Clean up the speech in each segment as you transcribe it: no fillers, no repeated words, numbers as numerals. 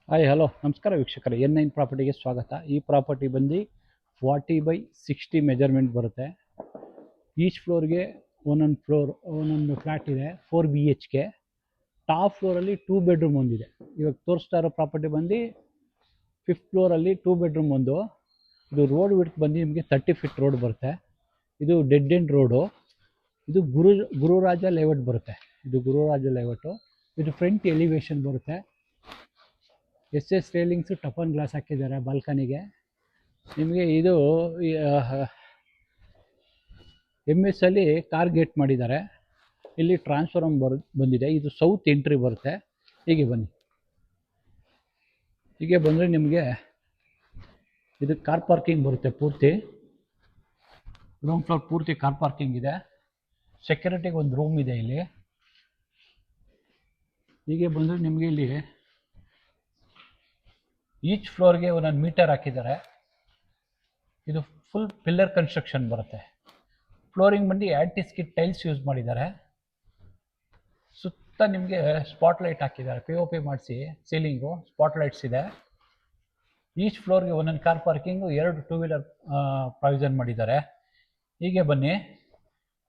Hi hello ನಮಸ್ಕಾರ ವೀಕ್ಷಕರೇ, N9 ಪ್ರಾಪರ್ಟಿಗೆ ಸ್ವಾಗತ. ಈ ಪ್ರಾಪರ್ಟಿ ಬಂದು 40/60 ಮೆಜರ್ಮೆಂಟ್ ಬರುತ್ತೆ. ಈಚ್ ಫ್ಲೋರ್ಗೆ ಒಂದೊಂದು ಫ್ಲ್ಯಾಟ್ ಇದೆ. 4 BHK. ಟಾಪ್ ಫ್ಲೋರಲ್ಲಿ 2 ಬೆಡ್ರೂಮ್ ಒಂದಿದೆ. ಇವಾಗ ತೋರಿಸ್ತಾ ಇರೋ ಪ್ರಾಪರ್ಟಿ ಬಂದು 5th ಫ್ಲೋರಲ್ಲಿ 2 ಬೆಡ್ರೂಮ್ ಒಂದು. ಇದು ರೋಡ್ ವಿಡ್ತ್ ಬಂದು ನಿಮಗೆ 30 ಫೀಟ್ ರೋಡ್ ಬರುತ್ತೆ. ಇದು ಡೆಡ್ ಎಂಡ್ ರೋಡು. ಇದು ಗುರುರಾಜ ಲೇಔಟ್ ಬರುತ್ತೆ. ಇದು ಗುರುರಾಜ ಲೇಔಟು. ಇದು ಫ್ರಂಟ್ ಎಲಿವೇಶನ್ ಬರುತ್ತೆ. SS ರೇಲಿಂಗ್ಸು ಟಫನ್ ಗ್ಲಾಸ್ ಹಾಕಿದ್ದಾರೆ ಬಾಲ್ಕನಿಗೆ. ನಿಮಗೆ ಇದು MS ಅಲ್ಲಿ ಕಾರ್ ಗೇಟ್ ಮಾಡಿದ್ದಾರೆ. ಇಲ್ಲಿ ಟ್ರಾನ್ಸ್ಫಾರ್ಮ್ ಬಂದಿದೆ. ಇದು ಸೌತ್ ಎಂಟ್ರಿ ಬರುತ್ತೆ. ಹೀಗೆ ಬನ್ನಿ. ಹೀಗೆ ಬಂದರೆ ನಿಮಗೆ ಇದು ಕಾರ್ ಪಾರ್ಕಿಂಗ್ ಬರುತ್ತೆ. ಪೂರ್ತಿ ಗ್ರೌಂಡ್ ಫ್ಲೋರ್ ಪೂರ್ತಿ ಕಾರ್ ಪಾರ್ಕಿಂಗ್ ಇದೆ. ಸೆಕ್ಯೂರಿಟಿಗೆ ಒಂದು ರೂಮ್ ಇದೆ ಇಲ್ಲಿ. ಹೀಗೆ ಬಂದರೆ ನಿಮಗೆ ಇಲ್ಲಿ ಈಚ್ ಫ್ಲೋರ್ಗೆ ಒಂದೊಂದು ಮೀಟರ್ ಹಾಕಿದ್ದಾರೆ. ಇದು ಫುಲ್ ಪಿಲ್ಲರ್ ಕನ್ಸ್ಟ್ರಕ್ಷನ್ ಬರುತ್ತೆ. ಫ್ಲೋರಿಂಗ್ ಬಂದು ಆ್ಯಂಟಿ-ಸ್ಕಿಡ್ ಟೈಲ್ಸ್ ಯೂಸ್ ಮಾಡಿದ್ದಾರೆ. ಸುತ್ತ ನಿಮಗೆ ಸ್ಪಾಟ್ ಲೈಟ್ ಹಾಕಿದ್ದಾರೆ. POP ಮಾಡಿಸಿ ಸೀಲಿಂಗು ಸ್ಪಾಟ್ ಲೈಟ್ಸ್ ಇದೆ. ಈಚ್ ಫ್ಲೋರ್ಗೆ ಒಂದೊಂದು ಕಾರ್ ಪಾರ್ಕಿಂಗು, 2 2 ವೀಲರ್ ಪ್ರಾವಿಷನ್ ಮಾಡಿದ್ದಾರೆ. ಹೀಗೆ ಬನ್ನಿ.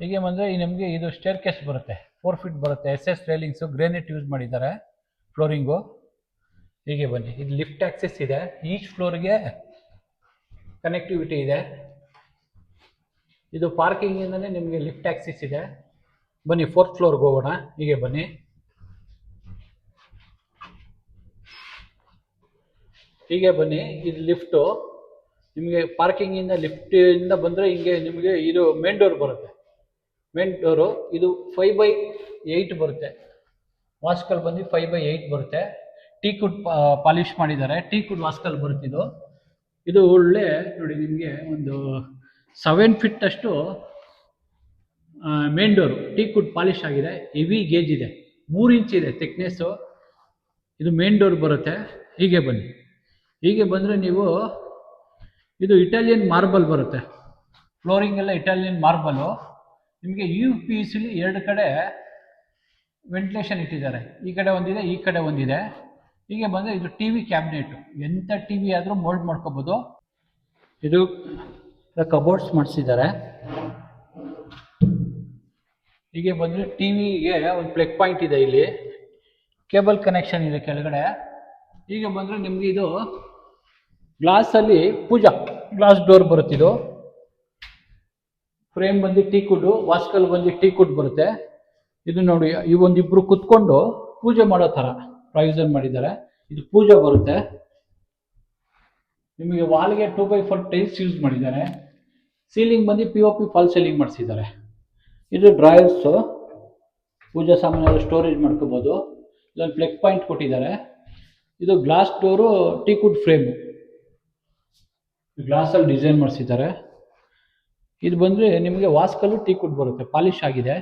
ಹೀಗೆ ಬಂದರೆ ನಿಮಗೆ ಇದು ಸ್ಟೇರ್ ಕೇಸ್ ಬರುತ್ತೆ. 4 ಫೀಟ್ ಬರುತ್ತೆ. SS ರೇಲಿಂಗ್ಸು ಗ್ರೇನೈಟ್ ಯೂಸ್ ಮಾಡಿದ್ದಾರೆ ಫ್ಲೋರಿಂಗು. ಹೀಗೆ ಬನ್ನಿ. ಇದು ಲಿಫ್ಟ್ ಆಕ್ಸೆಸ್ ಇದೆ. ಈಚ್ ಫ್ಲೋರ್ಗೆ ಕನೆಕ್ಟಿವಿಟಿ ಇದೆ. ಇದು ಪಾರ್ಕಿಂಗಿಂದನೇ ನಿಮಗೆ ಲಿಫ್ಟ್ ಆಕ್ಸೆಸ್ ಇದೆ. ಬನ್ನಿ 4th ಫ್ಲೋರ್ಗೆ ಹೋಗೋಣ. ಹೀಗೆ ಬನ್ನಿ. ಹೀಗೆ ಬನ್ನಿ. ಇದು ಲಿಫ್ಟು. ನಿಮಗೆ ಪಾರ್ಕಿಂಗಿಂದ ಲಿಫ್ಟಿಂದ ಬಂದರೆ ಹಿಂಗೆ ನಿಮಗೆ ಇದು ಮೇನ್ ಡೋರ್ ಬರುತ್ತೆ. ಮೇನ್ ಡೋರು ಇದು 5/8 ಬರುತ್ತೆ. ವಾಸ್ಕಲ್ ಬಂದು 5/8 ಬರುತ್ತೆ. ಟೀಕುಡ್ ಪಾಲಿಶ್ ಮಾಡಿದ್ದಾರೆ. ಟೀಕುಡ್ ವಾಸ್ಕಲ್ ಬರುತ್ತಿದ್ದು. ಇದು ಒಳ್ಳೆ ನೋಡಿ, ನಿಮಗೆ ಒಂದು 7 ಫೀಟ್ ಅಷ್ಟು ಮೇನ್ ಡೋರು ಟೀಕುಡ್ ಪಾಲಿಶ್ ಆಗಿದೆ. ಹೆವಿ ಗೇಜ್ ಇದೆ. 3 ಇಂಚ್ ಇದೆ ಥಿಕ್ನೆಸ್ಸು. ಇದು ಮೇನ್ ಡೋರ್ ಬರುತ್ತೆ. ಹೀಗೆ ಬನ್ನಿ. ಹೀಗೆ ಬಂದರೆ ನೀವು ಇದು ಇಟಾಲಿಯನ್ ಮಾರ್ಬಲ್ ಬರುತ್ತೆ. ಫ್ಲೋರಿಂಗ್ ಎಲ್ಲ ಇಟಾಲಿಯನ್ ಮಾರ್ಬಲು. ನಿಮಗೆ UPVCಲಿ 2 ಕಡೆ ವೆಂಟಿಲೇಷನ್ ಇಟ್ಟಿದ್ದಾರೆ. ಈ ಕಡೆ ಒಂದಿದೆ, ಈ ಕಡೆ ಒಂದಿದೆ. ಹೀಗೆ ಬಂದರೆ ಇದು TV ಕ್ಯಾಬಿನೆಟ್. ಎಂಥ TV ಆದರೂ ಮೋಲ್ಡ್ ಮಾಡ್ಕೋಬೋದು. ಇದು ಕಬೋರ್ಡ್ಸ್ ಮಾಡಿಸಿದ್ದಾರೆ. ಹೀಗೆ ಬಂದರೆ TVಗೆ ಒಂದು ಪ್ಲಗ್ ಪಾಯಿಂಟ್ ಇದೆ. ಇಲ್ಲಿ ಕೇಬಲ್ ಕನೆಕ್ಷನ್ ಇದೆ ಕೆಳಗಡೆ. ಹೀಗೆ ಬಂದರೆ ನಿಮಗೆ ಇದು ಗ್ಲಾಸಲ್ಲಿ ಪೂಜಾ ಗ್ಲಾಸ್ ಡೋರ್ ಬರುತ್ತಿದ್ದು. ಫ್ರೇಮ್ ಬಂದು ಟೀಕುಡ್ಡು, ವಾಸ್ಕಲ್ ಬಂದು ಟೀಕುಡ್ ಬರುತ್ತೆ. ಇದು ನೋಡಿ, ಈ ಒಂದಿಬ್ಬರು ಕುತ್ಕೊಂಡು ಪೂಜೆ ಮಾಡೋ ಥರ ಪ್ರಾವಿಷನ್ ಮಾಡಿದ್ದಾರೆ. ಇದು ಪೂಜೆ ಬರುತ್ತೆ. ನಿಮಗೆ ವಾಲ್ಗೆ 2x4 ಟೈಲ್ಸ್ ಯೂಸ್ ಮಾಡಿದ್ದಾರೆ. ಸೀಲಿಂಗ್ ಬಂದು POP ಫಾಲ್ ಸೀಲಿಂಗ್ ಮಾಡಿಸಿದ್ದಾರೆ. ಇದು ಡ್ರಾಯರ್ಸು, ಪೂಜಾ ಸಾಮಾನೆಲ್ಲ ಸ್ಟೋರೇಜ್ ಮಾಡ್ಕೋಬೋದು. ಇದೊಂದು ಪ್ಲಗ್ ಪಾಯಿಂಟ್ ಕೊಟ್ಟಿದ್ದಾರೆ. ಇದು ಗ್ಲಾಸ್ ಡೋರು, ಟೀಕುಡ್ ಫ್ರೇಮು, ಗ್ಲಾಸಲ್ಲಿ ಡಿಸೈನ್ ಮಾಡಿಸಿದ್ದಾರೆ. ಇದು ಬಂದರೆ ನಿಮಗೆ ವಾಸ್ಕಲ್ಲು ಟೀಕುಡ್ ಬರುತ್ತೆ, ಪಾಲಿಶ್ ಆಗಿದೆ.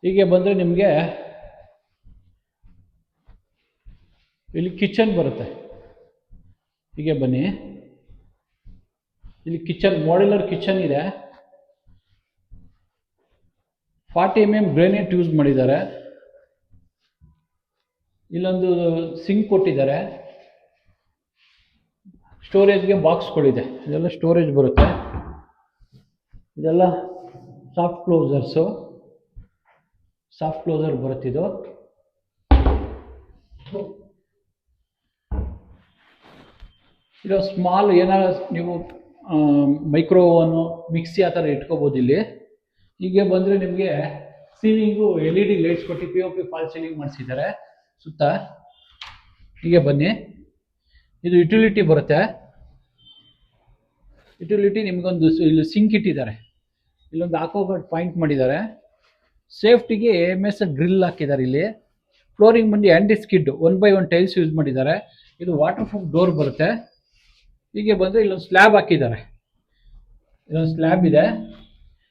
ಹೀಗೆ ಬಂದರೆ ನಿಮಗೆ ಇಲ್ಲಿ ಕಿಚನ್ ಬರುತ್ತೆ. ಹೀಗೆ ಬನ್ನಿ. ಇಲ್ಲಿ ಕಿಚನ್, ಮಾಡ್ಯುಲರ್ ಕಿಚನ್ ಇದೆ. 40 mm ಗ್ರೇನೈಟ್ ಯೂಸ್ ಮಾಡಿದ್ದಾರೆ. ಇಲ್ಲೊಂದು ಸಿಂಕ್ ಕೊಟ್ಟಿದ್ದಾರೆ. ಸ್ಟೋರೇಜ್ಗೆ ಬಾಕ್ಸ್ಗಳಿದೆ. ಇದೆಲ್ಲ ಸ್ಟೋರೇಜ್ ಬರುತ್ತೆ. ಇದೆಲ್ಲ ಸಾಫ್ಟ್ ಕ್ಲೋಸರ್ಸು, ಸಾಫ್ಟ್ ಕ್ಲೋಸರ್ ಬರುತ್ತಿದ್ದು. ಇದು ಸ್ಮಾಲ್ ಏನಾರ ನೀವು ಮೈಕ್ರೋ ಓವನು, ಮಿಕ್ಸಿ ಆ ಥರ ಇಟ್ಕೋಬೋದು ಇಲ್ಲಿ. ಹೀಗೆ ಬಂದರೆ ನಿಮಗೆ ಸೀಲಿಂಗು LED ಲೈಟ್ಸ್ ಕೊಟ್ಟು POP ಫಾಲ್ ಸೀಲಿಂಗ್ ಮಾಡಿಸಿದ್ದಾರೆ ಸುತ್ತ. ಹೀಗೆ ಬನ್ನಿ. ಇದು ಯುಟಿಲಿಟಿ ಬರುತ್ತೆ. ಯುಟಿಲಿಟಿ ನಿಮಗೊಂದು ಇಲ್ಲಿ ಸಿಂಕ್ ಇಟ್ಟಿದ್ದಾರೆ. ಇಲ್ಲೊಂದು ಆಕ್ವಾಗಾರ್ಡ್ ಪಾಯಿಂಟ್ ಮಾಡಿದ್ದಾರೆ. ಸೇಫ್ಟಿಗೆ MS ಗ್ರಿಲ್ ಹಾಕಿದ್ದಾರೆ. ಇಲ್ಲಿ ಫ್ಲೋರಿಂಗ್ ಬಂದು ಆ್ಯಂಟಿ-ಸ್ಕಿಡ್ 1x1 ಟೈಲ್ಸ್ ಯೂಸ್ ಮಾಡಿದ್ದಾರೆ. ಇದು ವಾಟರ್ ಪ್ರೂಫ್ ಡೋರ್ ಬರುತ್ತೆ. ಹೀಗೆ ಬಂದರೆ ಇಲ್ಲೊಂದು ಸ್ಲ್ಯಾಬ್ ಹಾಕಿದ್ದಾರೆ. ಇಲ್ಲೊಂದು ಸ್ಲ್ಯಾಬ್ ಇದೆ.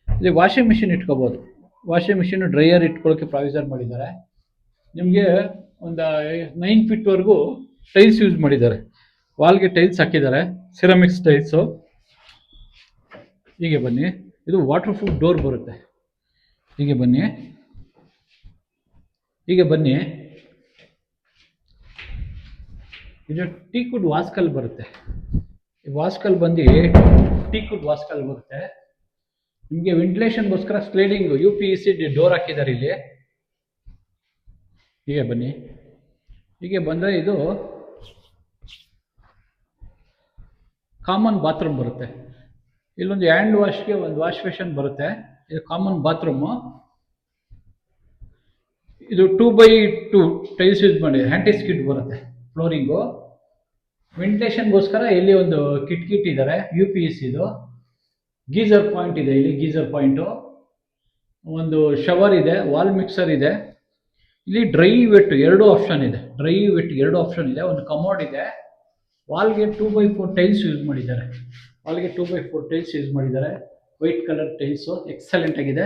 ಇಲ್ಲಿ ವಾಷಿಂಗ್ ಮಿಷಿನ್ ಇಟ್ಕೋಬೋದು. ವಾಷಿಂಗ್ ಮಿಷಿನ್, ಡ್ರೈಯರ್ ಇಟ್ಕೊಳ್ಳೋಕ್ಕೆ ಪ್ರಾವಿಷನ್ ಮಾಡಿದ್ದಾರೆ. ನಿಮಗೆ ಒಂದು 9 ಫೀಟ್ವರೆಗೂ ಟೈಲ್ಸ್ ಯೂಸ್ ಮಾಡಿದ್ದಾರೆ. ವಾಲ್ಗೆ ಟೈಲ್ಸ್ ಹಾಕಿದ್ದಾರೆ, ಸಿರಾಮಿಕ್ಸ್ ಟೈಲ್ಸು. ಹೀಗೆ ಬನ್ನಿ. ಇದು ವಾಟರ್ ಪ್ರೂಫ್ ಡೋರ್ ಬರುತ್ತೆ. ಹೀಗೆ ಬನ್ನಿ. ಹೀಗೆ ಬನ್ನಿ. ಇದು ಟೀಕುಡ್ ವಾಸ್ಕಲ್ ಬರುತ್ತೆ. ಈ ವಾಸ್ಕಲ್ ಬಂದು ಟೀಕುಡ್ ವಾಸ್ಕಲ್ ಬರುತ್ತೆ. ನಿಮಗೆ ವೆಂಟಿಲೇಷನ್ಗೋಸ್ಕರ ಸ್ಲೈಡಿಂಗ್ UPVC ಡೋರ್ ಹಾಕಿದ್ದಾರೆ ಇಲ್ಲಿ. ಹೀಗೆ ಬನ್ನಿ. ಹೀಗೆ ಬಂದರೆ ಇದು ಕಾಮನ್ ಬಾತ್ರೂಮ್ ಬರುತ್ತೆ. ಇಲ್ಲೊಂದು ಹ್ಯಾಂಡ್ ವಾಶ್ಗೆ ಒಂದು ವಾಶ್ ಬೇಷನ್ ಬರುತ್ತೆ. ಇದು ಕಾಮನ್ ಬಾತ್ರೂಮು. ಇದು 2x2 ಟೈಲ್ಸ್ ಯೂಸ್ ಮಾಡಿ ಆಂಟಿ ಸ್ಕಿಡ್ ಬರುತ್ತೆ ಫ್ಲೋರಿಂಗು. ವೆಂಟಿಲೇಷನ್ಗೋಸ್ಕರ ಇಲ್ಲಿ ಒಂದು ಕಿಟ್ ಇದ್ದಾರೆ UPVC ಇದು. ಗೀಸರ್ ಪಾಯಿಂಟ್ ಇದೆ ಇಲ್ಲಿ, ಗೀಸರ್ ಪಾಯಿಂಟು. ಒಂದು ಶವರ್ ಇದೆ, ವಾಲ್ ಮಿಕ್ಸರ್ ಇದೆ. ಇಲ್ಲಿ ಡ್ರೈ ವೆಟ್ ಎರಡು ಆಪ್ಷನ್ ಇದೆ. ಒಂದು ಕಮೋಡ್ ಇದೆ. ವಾಲ್ಗೆ 2x4 ಟೈಲ್ಸ್ ಯೂಸ್ ಮಾಡಿದ್ದಾರೆ. ವೈಟ್ ಕಲರ್ ಟೈಲ್ಸು ಎಕ್ಸಲೆಂಟ್ ಆಗಿದೆ.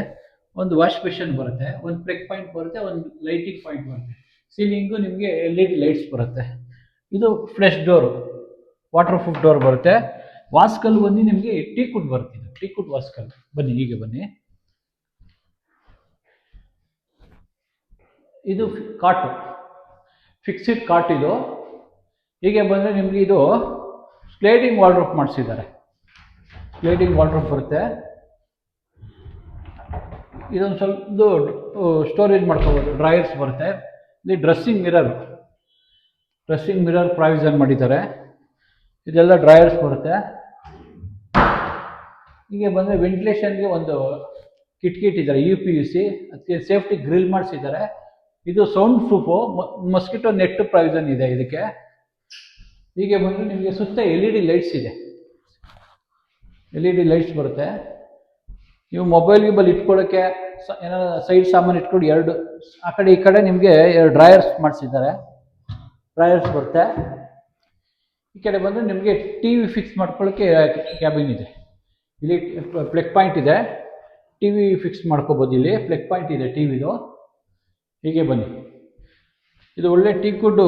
ಒಂದು ವಾಶ್ ಬೇಷನ್ ಬರುತ್ತೆ, ಒಂದು ಪ್ಲಗ್ ಪಾಯಿಂಟ್ ಬರುತ್ತೆ, ಒಂದು ಲೈಟಿಂಗ್ ಪಾಯಿಂಟ್ ಬರುತ್ತೆ. ಸೀಲಿಂಗು ನಿಮಗೆ LED ಲೈಟ್ಸ್ ಬರುತ್ತೆ. ಇದು fresh door, water proof door ಬರುತ್ತೆ. ವಾಸ್ಕಲ್ ಬಂದು ನಿಮಗೆ ಟೀಕುಡ್ ಬರುತ್ತೆ. ಟೀಕುಡ್ ವಾಸ್ಕಲ್. ಬನ್ನಿ, ಹೀಗೆ ಬನ್ನಿ. ಇದು ಕಾಟು, ಫಿಕ್ಸಿಡ್ ಕಾಟ್ ಇದು. ಹೀಗೆ ಬಂದರೆ ನಿಮಗೆ ಇದು ಸ್ಲೈಡಿಂಗ್ ವಾರ್ಡ್ರೋಬ್ ಮಾಡಿಸಿದ್ದಾರೆ. ಬರುತ್ತೆ. ಇದೊಂದು ಸ್ವಲ್ಪ ಸ್ಟೋರೇಜ್ ಮಾಡ್ಕೋಬೋದು. ಡ್ರಾಯರ್ಸ್ ಬರುತ್ತೆ. ಇಲ್ಲಿ ಡ್ರೆಸ್ಸಿಂಗ್ ಮಿರರ್ ಪ್ರಾವಿಷನ್ ಮಾಡಿದ್ದಾರೆ. ಇದೆಲ್ಲ ಡ್ರಾಯರ್ಸ್ ಬರುತ್ತೆ. ಹೀಗೆ ಬಂದರೆ ವೆಂಟಿಲೇಷನ್ಗೆ ಒಂದು ಕಿಟ್ ಇದ್ದಾರೆ UPVC. ಅದಕ್ಕೆ ಸೇಫ್ಟಿ ಗ್ರಿಲ್ ಮಾಡಿಸಿದ್ದಾರೆ. ಇದು sound proof, mosquito net provision ಇದೆ ಇದಕ್ಕೆ. ಹೀಗೆ ಬಂದರೆ ನಿಮಗೆ ಸುತ್ತ LED ಲೈಟ್ಸ್ ಇದೆ. LED ಲೈಟ್ಸ್ ಬರುತ್ತೆ. ನೀವು ಮೊಬೈಲ್ ಇಟ್ಕೊಳ್ಳೋಕ್ಕೆ ಏನಾದ್ರು ಸೈಡ್ ಸಾಮಾನು ಇಟ್ಕೊಂಡು ಎರಡು ಆ ಕಡೆ ಈ ಕಡೆ ನಿಮಗೆ ಎರಡು ಡ್ರಾಯರ್ಸ್ ಮಾಡಿಸಿದ್ದಾರೆ. ಬರುತ್ತೆ. ಈ ಕಡೆ ಬಂದರೆ ನಿಮಗೆ TV ಫಿಕ್ಸ್ ಮಾಡ್ಕೊಳ್ಳೋಕ್ಕೆ ಕ್ಯಾಬಿನ್ ಇದೆ. ಇಲ್ಲಿ ಪ್ಲಗ್ ಪಾಯಿಂಟ್ ಇದೆ. TV ಫಿಕ್ಸ್ ಮಾಡ್ಕೋಬೋದು. ಇಲ್ಲಿ ಪ್ಲಗ್ ಪಾಯಿಂಟ್ ಇದೆ TVದು. ಹೀಗೆ ಬನ್ನಿ. ಇದು ಒಳ್ಳೆ ಟೀಕುಡ್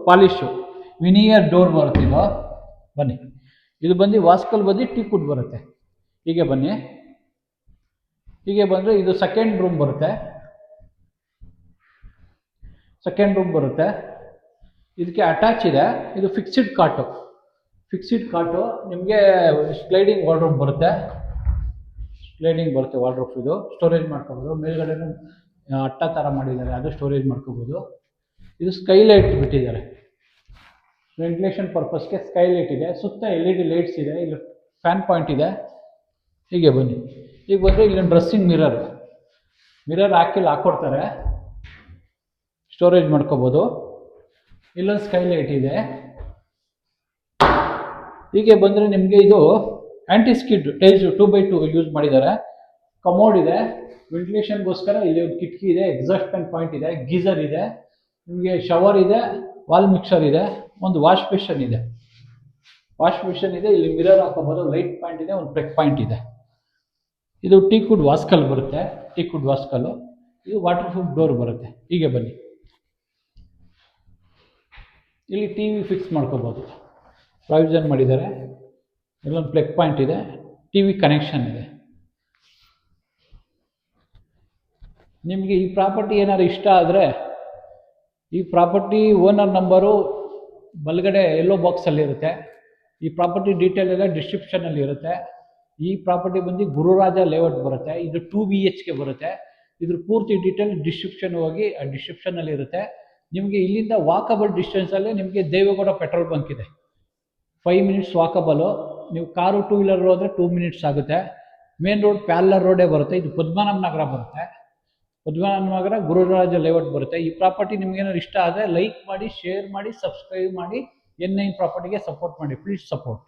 ಪಾಲಿಶು ವಿನಿಯರ್ ಡೋರ್ ಬರುತ್ತೆ ಇದು. ಬನ್ನಿ. ಇದು ಬಂದು ವಾಸ್ಕಲ್ ಬಂದು ಟೀಕುಡ್ ಬರುತ್ತೆ. ಹೀಗೆ ಬನ್ನಿ. ಹೀಗೆ ಬಂದರೆ ಇದು ಸೆಕೆಂಡ್ ರೂಮ್ ಬರುತ್ತೆ. ಇದಕ್ಕೆ ಅಟ್ಯಾಚ್ ಇದೆ. ಇದು ಫಿಕ್ಸಿಡ್ ಕಾಟು. ನಿಮಗೆ ಸ್ಲೈಡಿಂಗ್ ವಾರ್ಡ್ರೋಬ್ ಬರುತ್ತೆ. ವಾರ್ಡ್ರೋಬ್ ಇದು ಸ್ಟೋರೇಜ್ ಮಾಡ್ಕೋಬೋದು. ಮೇಲ್ಗಡೆ ಅಟ್ಟ ಥರ ಮಾಡಿದ್ದಾರೆ, ಅದು ಸ್ಟೋರೇಜ್ ಮಾಡ್ಕೋಬೋದು. ಇದು ಸ್ಕೈಲೈಟ್ ಬಿಟ್ಟಿದ್ದಾರೆ. ವೆಂಟಿಲೇಷನ್ ಪರ್ಪಸ್ಗೆ ಸ್ಕೈಲೈಟ್ ಇದೆ. ಸುತ್ತ LED ಲೈಟ್ಸ್ ಇದೆ. ಇಲ್ಲಿ ಫ್ಯಾನ್ ಪಾಯಿಂಟ್ ಇದೆ. ಹೀಗೆ ಬನ್ನಿ. ಈಗ ಬಂದರೆ ಇಲ್ಲೊಂದು ಡ್ರೆಸ್ಸಿಂಗ್ ಮಿರರ್ ಹಾಕ್ಕೊಡ್ತಾರೆ. ಸ್ಟೋರೇಜ್ ಮಾಡ್ಕೋಬೋದು. ಇಲ್ಲೊಂದು ಸ್ಕೈಲೈಟ್ ಇದೆ. ಹೀಗೆ ಬಂದರೆ ನಿಮಗೆ ಇದು aunty skid tiles 2x2 use ಮಾಡಿದ್ದಾರೆ. ಕಮೋಡ್ ಇದೆ. ವೆಂಟಿಲೇಷನ್ಗೋಸ್ಕರ ಇಲ್ಲಿ ಒಂದು ಕಿಟಕಿ ಇದೆ. ಎಕ್ಸಾಸ್ಟ್ ಫ್ಯಾನ್ ಪಾಯಿಂಟ್ ಇದೆ. ಗೀಸರ್ ಇದೆ. ನಿಮಗೆ ಶವರ್ ಇದೆ. ವಾಲ್ ಮಿಕ್ಸರ್ ಇದೆ. ಒಂದು ವಾಶ್ ಬೇಷನ್ ಇದೆ. ಇಲ್ಲಿ ಮಿರರ್ ಹಾಕೋಬೋದು. ಲೈಟ್ ಪಾಯಿಂಟ್ ಇದೆ. ಒಂದು ಪ್ಲಗ್ ಪಾಯಿಂಟ್ ಇದೆ. ಇದು ಟೀಕುಡ್ ವಾಸ್ಕಲ್ ಬರುತ್ತೆ. ಇದು ವಾಟರ್ ಪ್ರೂಫ್ ಡೋರ್ ಬರುತ್ತೆ. ಹೀಗೆ ಬನ್ನಿ. ಇಲ್ಲಿ TV ಫಿಕ್ಸ್ ಮಾಡ್ಕೋಬೋದು. ಪ್ರಾವಿಷನ್ ಮಾಡಿದ್ದಾರೆ. ಇಲ್ಲೊಂದು ಪ್ಲಗ್ ಪಾಯಿಂಟ್ ಇದೆ. TV ಕನೆಕ್ಷನ್ ಇದೆ. ನಿಮಗೆ ಈ ಪ್ರಾಪರ್ಟಿ ಏನಾದ್ರು ಇಷ್ಟ ಆದರೆ ಈ ಪ್ರಾಪರ್ಟಿ ಓನರ್ ನಂಬರು ಬಲಗಡೆ ಎಲ್ಲೋ ಬಾಕ್ಸಲ್ಲಿ ಇರುತ್ತೆ. ಈ ಪ್ರಾಪರ್ಟಿ ಡೀಟೇಲ್ ಎಲ್ಲ ಡಿಸ್ಕ್ರಿಪ್ಷನಲ್ಲಿ ಇರುತ್ತೆ. ಈ ಪ್ರಾಪರ್ಟಿ ಬಂದು ಗುರುರಾಜ ಲೇಔಟ್ ಬರುತ್ತೆ. ಇದು 2 BHK ಬರುತ್ತೆ. ಇದ್ರ ಪೂರ್ತಿ ಡೀಟೇಲ್ ಡಿಸ್ಕ್ರಿಪ್ಷನ್ ಹೋಗಿ ಆ ಡಿಸ್ಕ್ರಿಪ್ಷನಲ್ಲಿ ಇರುತ್ತೆ. ನಿಮಗೆ ಇಲ್ಲಿಂದ ವಾಕಬಲ್ ಡಿಸ್ಟೆನ್ಸಲ್ಲೇ ನಿಮಗೆ ದೇವೇಗೌಡ ಪೆಟ್ರೋಲ್ ಬಂಕ್ ಇದೆ. 5 ಮಿನಿಟ್ಸ್ ವಾಕಬಲು. ನೀವು ಕಾರು 2 ವೀಲರ್ ಹೋದರೆ 2 ಮಿನಿಟ್ಸ್ ಆಗುತ್ತೆ. ಮೇನ್ ರೋಡ್ ಪ್ಯಾರಲರ್ ರೋಡೇ ಬರುತ್ತೆ. ಇದು ಪದ್ಮನಾಭ ನಗರ ಬರುತ್ತೆ. ಗುರುರಾಜ ಲೇಔಟ್ ಬರುತ್ತೆ. ಈ ಪ್ರಾಪರ್ಟಿ ನಿಮ್ಗೇನಾದ್ರು ಇಷ್ಟ ಆದರೆ ಲೈಕ್ ಮಾಡಿ, ಶೇರ್ ಮಾಡಿ, ಸಬ್ಸ್ಕ್ರೈಬ್ ಮಾಡಿ. N9 ಪ್ರಾಪರ್ಟಿಗೆ ಸಪೋರ್ಟ್ ಮಾಡಿ. Please support.